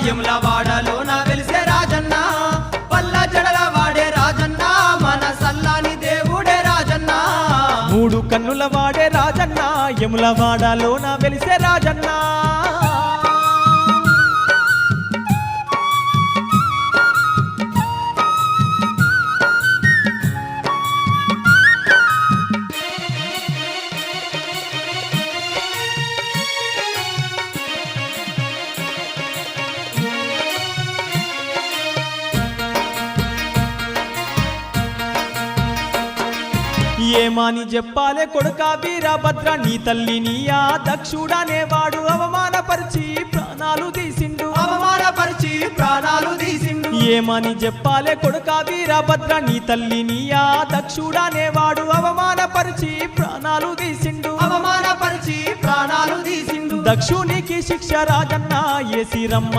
యములవాడలోన వెలిసే రాజన్న పల్ల జడల వాడే రాజన్న మన సల్లాని దేవుడే రాజన్న మూడు కన్నుల వాడే రాజన్న యములవాడలోన వెలిసే రాజన్న ఏమాని చెప్పాలే కొడుకా వీరభద్ర నీ తల్లి నీయా దక్షుడనేవాడు అవమానపరిచి ప్రాణాలు తీసిండు ఏమని చెప్పాలే కొడుకా వీరభద్ర నీ తల్లి నీయా దక్షుడనేవాడు అవమానపరిచి ప్రాణాలు తీసిండు దక్షునికి శిక్ష రాజన్న ఏసి రమ్మ